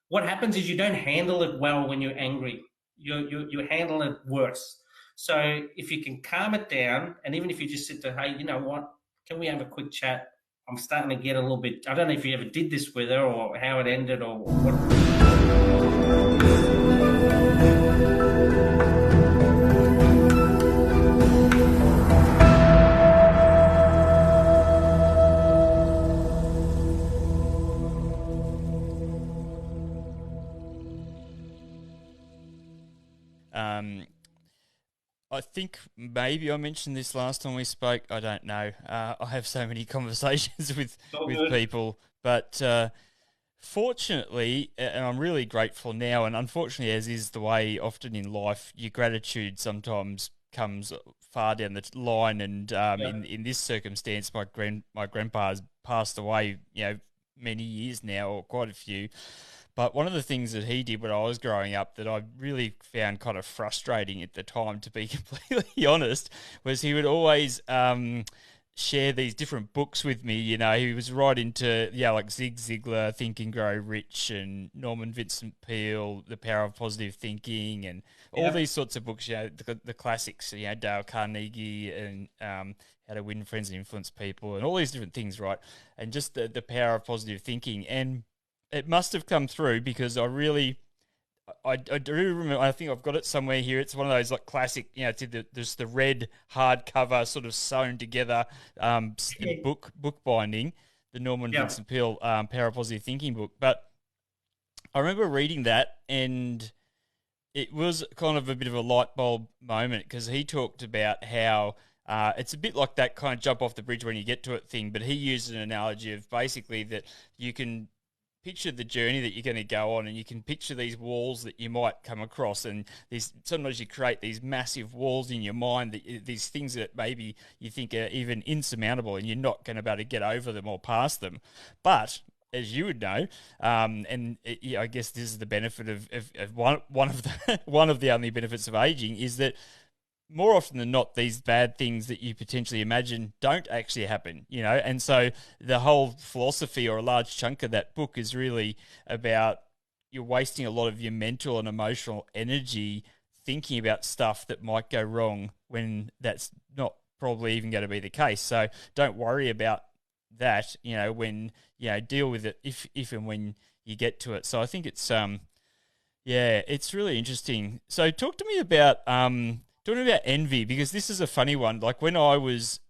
what happens is you don't handle it well when you're angry. You handle it worse. So if you can calm it down, and even if you just sit there, hey, you know what? Can we have a quick chat? I'm starting to get a little bit. I don't know if you ever did this with her or how it ended or what. Um, I think maybe I mentioned this last time we spoke. I don't know. I have so many conversations It's all with good. people, but fortunately, and I'm really grateful now, and unfortunately, as is the way often in life, your gratitude sometimes comes far down the line. And Yeah. in this circumstance, my grandpa has passed away. Many years now, or quite a few. But one of the things that he did when I was growing up that I really found kind of frustrating at the time, to be completely honest, was he would always share these different books with me. He was right into, like Zig Ziglar, Think and Grow Rich, and Norman Vincent Peale, The Power of Positive Thinking, and all Yeah. these sorts of books, the classics, Dale Carnegie and How to Win Friends and Influence People, and all these different things, right? And just the power of positive thinking. And it must have come through because I do remember. I think I've got it somewhere here. It's one of those like classic, there's the red hardcover sort of sewn together book binding, the Norman Yeah. Vincent Peale Power of Positive Thinking book. But I remember reading that, and it was kind of a bit of a light bulb moment because he talked about how it's a bit like that kind of jump off the bridge when you get to it thing, but he used an analogy of basically that you can picture the journey that you're going to go on, and you can picture these walls that you might come across, and these sometimes you create these massive walls in your mind, these things that maybe you think are even insurmountable, and you're not going to be able to get over them or past them. But as you would know, yeah, I guess this is the benefit of one of the one of the only benefits of aging is that more often than not, these bad things that you potentially imagine don't actually happen. And so the whole philosophy, or a large chunk of that book, is really about you're wasting a lot of your mental and emotional energy thinking about stuff that might go wrong when that's not probably even going to be the case. So don't worry about that, when, deal with it if and when you get to it. So I think yeah, it's really interesting. So talk to me about envy, because this is a funny one. Like when I was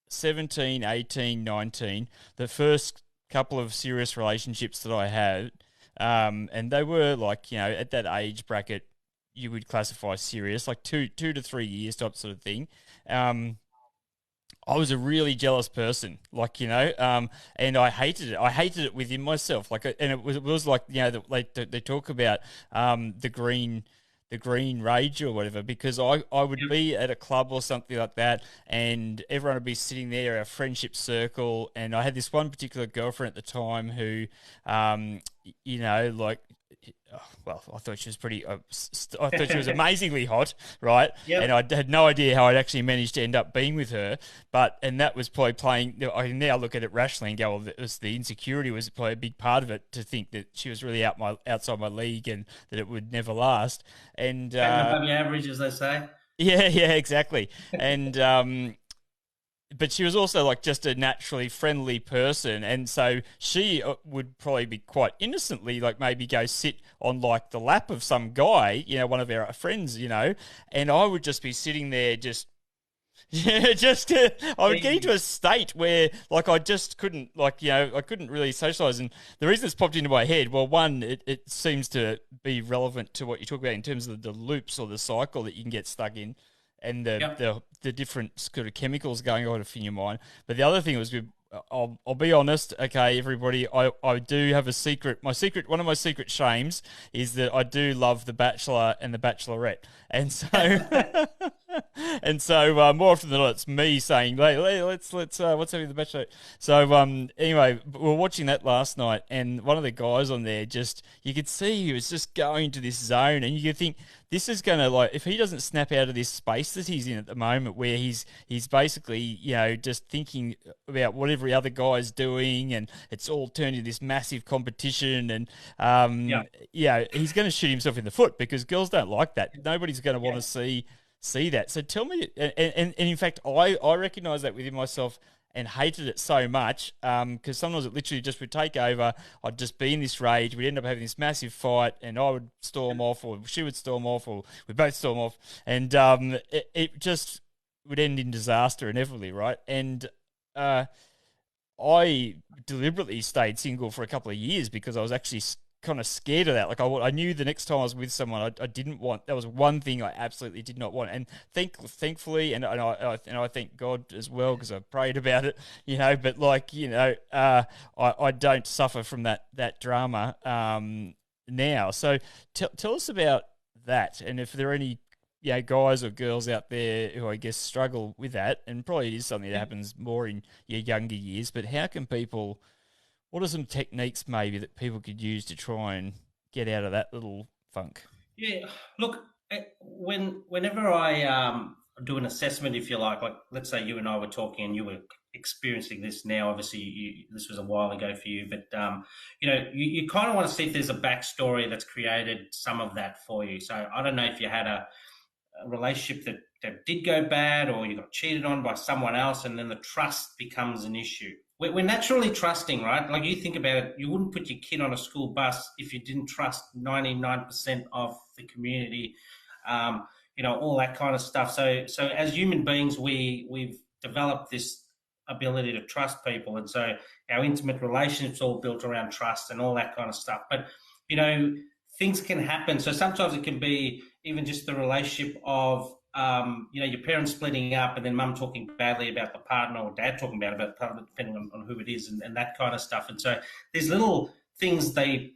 17, 18, 19, the first couple of serious relationships that I had, and they were like, at that age bracket, you would classify serious, like two to 3 years type sort of thing. Um, I was a really jealous person, like and I hated it. I hated it within myself, like, and it was like they talk about the green rage or whatever, because I would Yeah. be at a club or something like that, and everyone would be sitting there, our friendship circle, and I had this one particular girlfriend at the time who, like, well, I thought she was I thought she was amazingly hot, right? And Yep. I had no idea how I'd actually managed to end up being with her. And that was probably playing. I can now look at it rationally and go, well, it was the insecurity was probably a big part of it, to think that she was really outside my league and that it would never last. And Batting above your average, as they say. yeah, yeah, exactly. And but she was also like just a naturally friendly person, and so she would probably be quite innocently like maybe go sit on like the lap of some guy, one of our friends, and I would just be sitting there just yeah, I would get into Easy. a state where like I just couldn't, like, I couldn't really socialize. And the reason it's popped into my head, well, one, it seems to be relevant to what you talk about in terms of the loops or the cycle that you can get stuck in, and Yep. the different sort of chemicals going on in your mind. But the other thing was, I'll be honest, okay, everybody, I do have a secret. One of my secret shames is that I do love The Bachelor and The Bachelorette, and so And so more often than not, it's me saying, "Hey, let's what's happening in the bachelor." So anyway, we were watching that last night, and one of the guys on there just you could see he was just going to this zone, and you could think this is going to like if he doesn't snap out of this space that he's in at the moment, where he's basically just thinking about what every other guy's doing, and it's all turned into this massive competition, and Yeah, he's going to shoot himself in the foot because girls don't like that. Nobody's going to want yeah, to see that. So tell me, and in fact, I recognize that within myself and hated it so much because sometimes it literally just would take over. I'd just be in this rage. We'd end up having this massive fight, and I would storm off, or she would storm off, or we both storm off, and it just would end in disaster inevitably, right? And I deliberately stayed single for a couple of years because I was actually kind of scared of that. Like I knew the next time I was with someone, I didn't want. That was one thing I absolutely did not want. And thankfully, and I thank God as well because I prayed about it, But like I don't suffer from that drama now. So tell us about that, and if there are any guys or girls out there who I guess struggle with that, and probably it is something that happens more in your younger years. But how can people? What are some techniques maybe that people could use to try and get out of that little funk? yeah. Look, whenever I do an assessment, if you like let's say you and I were talking, and you were experiencing this now. Obviously, this was a while ago for you, but you kind of want to see if there's a backstory that's created some of that for you. So I don't know if you had a relationship that did go bad, or you got cheated on by someone else, and then the trust becomes an issue. We're naturally trusting, right? Like you think about it, you wouldn't put your kid on a school bus if you didn't trust 99% of the community, all that kind of stuff. So as human beings, we've developed this ability to trust people, and so our intimate relationships all built around trust and all that kind of stuff. But you know, things can happen. So sometimes it can be even just the relationship of your parents splitting up, and then mum talking badly about the partner, or dad talking bad about the partner, depending on who it is, and that kind of stuff. And so there's little things they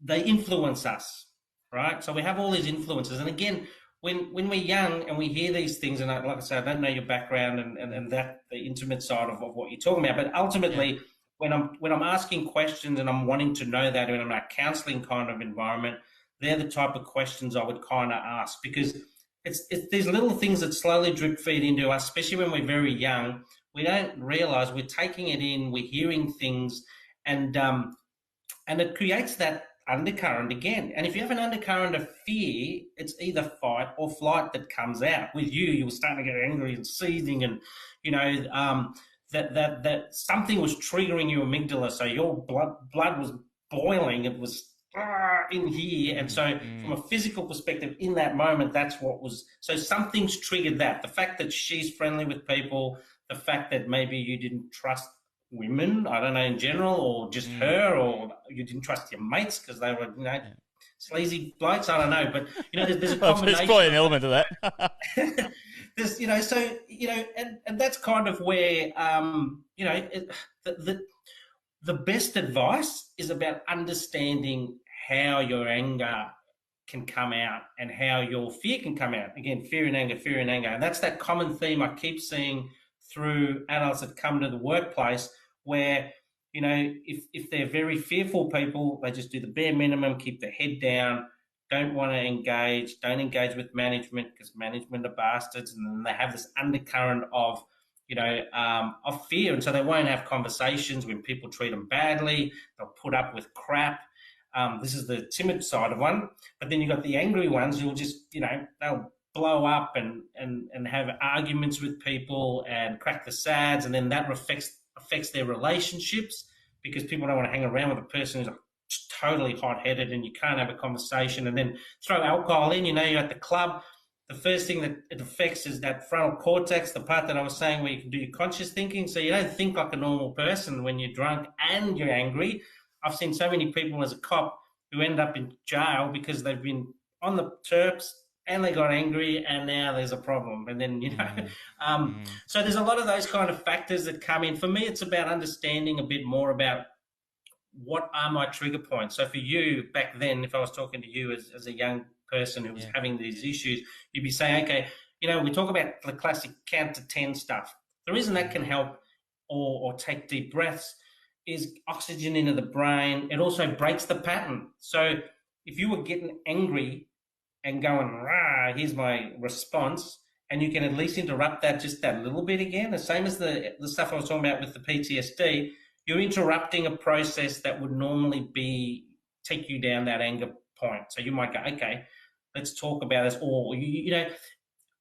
influence us, right? So we have all these influences. And again, when we're young and we hear these things, and like I said, I don't know your background and that the intimate side of what you're talking about, but Yeah. ultimately, when I'm asking questions and I'm wanting to know that in a counselling kind of environment, they're the type of questions I would kind of ask, because it's these little things that slowly drip feed into us, especially when we're very young. We don't realize we're taking it in, we're hearing things, and it creates that undercurrent again. And if you have an undercurrent of fear, it's either fight or flight that comes out. With you, you were starting to get angry and seething, and that something was triggering your amygdala, so your blood was boiling. It was in here, and Mm, so from mm, a physical perspective, in that moment, that's what was. So something's triggered that. The fact that she's friendly with people, the fact that maybe you didn't trust women, I don't know, in general, or just mm. her, or you didn't trust your mates because they were, Yeah. sleazy blokes. I don't know, but there's a Well, there's combination probably an of element of that. there's so and that's kind of where the best advice is about understanding how your anger can come out and how your fear can come out. Again, fear and anger. And that's that common theme I keep seeing through adults that come to the workplace, where, if they're very fearful people, they just do the bare minimum, keep their head down, don't want to engage, don't engage with management because management are bastards. And then they have this undercurrent of fear. And so they won't have conversations when people treat them badly. They'll put up with crap. This is the timid side of one. But then you've got the angry ones who'll just, they'll blow up and have arguments with people and crack the sads. And then that affects their relationships, because people don't want to hang around with a person who's totally hot-headed and you can't have a conversation. And then throw alcohol in, you're at the club. The first thing that it affects is that frontal cortex, the part that I was saying where you can do your conscious thinking. So you don't think like a normal person when you're drunk and you're angry. I've seen so many people as a cop who end up in jail because they've been on the terps and they got angry, and now there's a problem. And then, Mm, mm. so there's a lot of those kind of factors that come in. For me, it's about understanding a bit more about what are my trigger points. So for you back then, if I was talking to you as a young person who was Yeah. having these issues, you'd be saying, okay, we talk about the classic count to 10 stuff. The reason that can help, or take deep breaths, is oxygen into the brain. It also breaks the pattern. So if you were getting angry and going, rah, here's my response, and you can at least interrupt that just that little bit again, the same as the stuff I was talking about with the PTSD, you're interrupting a process that would normally take you down that anger point. So you might go, okay, let's talk about this. Or,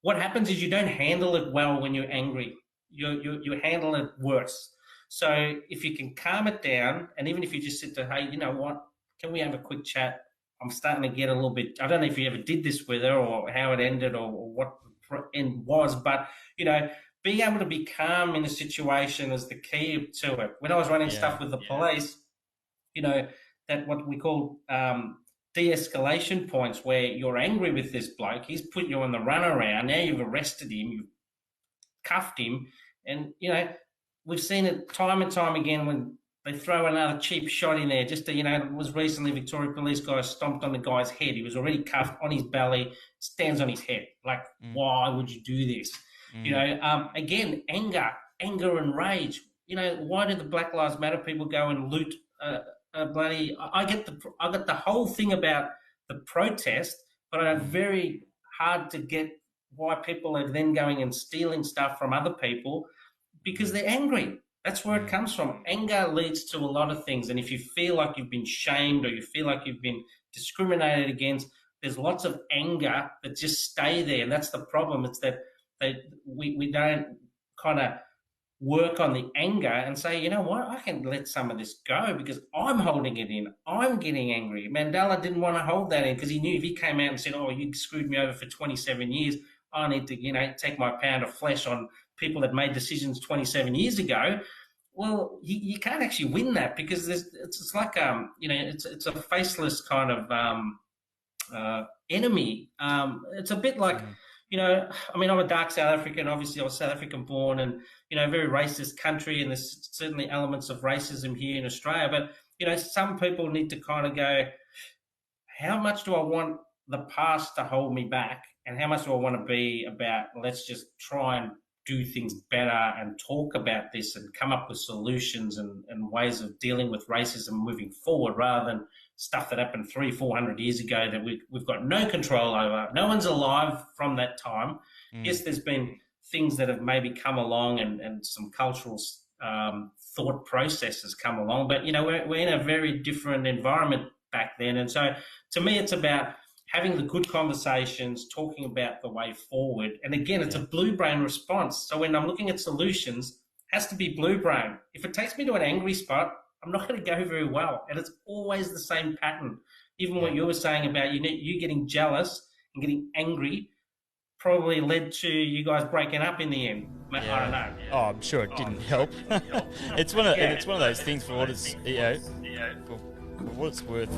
what happens is you don't handle it well when you're angry. You handle it worse. So if you can calm it down, and even if you just sit there, hey, you know what, can we have a quick chat? I'm starting to get a little bit, I don't know if you ever did this with her or how it ended or what the end was, but, being able to be calm in a situation is the key to it. When I was running stuff with the police, that what we call de-escalation points, where you're angry with this bloke, he's put you on the runaround, now you've arrested him, you've cuffed him, and, we've seen it time and time again when they throw another cheap shot in there. Just to, it was recently Victoria police guy stomped on the guy's head. He was already cuffed on his belly, stands on his head. Like, why would you do this? Again, anger and rage. Why do the Black Lives Matter people go and loot a bloody? I get the whole thing about the protest, but I'm very hard to get why people are then going and stealing stuff from other people, because they're angry. That's where it comes from. Anger leads to a lot of things. And if you feel like you've been shamed or you feel like you've been discriminated against, there's lots of anger that just stay there. And that's the problem. It's that we don't kind of work on the anger and say, you know what, I can let some of this go because I'm holding it in. I'm getting angry. Mandela didn't want to hold that in because he knew if he came out and said, oh, you screwed me over for 27 years, I need to, take my pound of flesh on people that made decisions 27 years ago. Well, you can't actually win that because it's like it's a faceless kind of enemy. It's a bit like I'm a dark South African. Obviously, I was South African born, and very racist country, and there's certainly elements of racism here in Australia. But some people need to kind of go, how much do I want the past to hold me back, and how much do I want to be about? Let's just try and do things better and talk about this and come up with solutions and ways of dealing with racism moving forward, rather than stuff that happened 300-400 years ago that we've got no control over. No one's alive from that time. Yes, there's been things that have maybe come along and some cultural thought processes come along, but we're in a very different environment back then. And so to me, it's about having the good conversations, talking about the way forward. And again, it's a blue brain response. So when I'm looking at solutions, it has to be blue brain. If it takes me to an angry spot, I'm not going to go very well. And it's always the same pattern. Even what you were saying about you getting jealous and getting angry probably led to you guys breaking up in the end. I don't know. Oh, I'm sure it didn't help. It's one of those things for what it's, for what it's worth.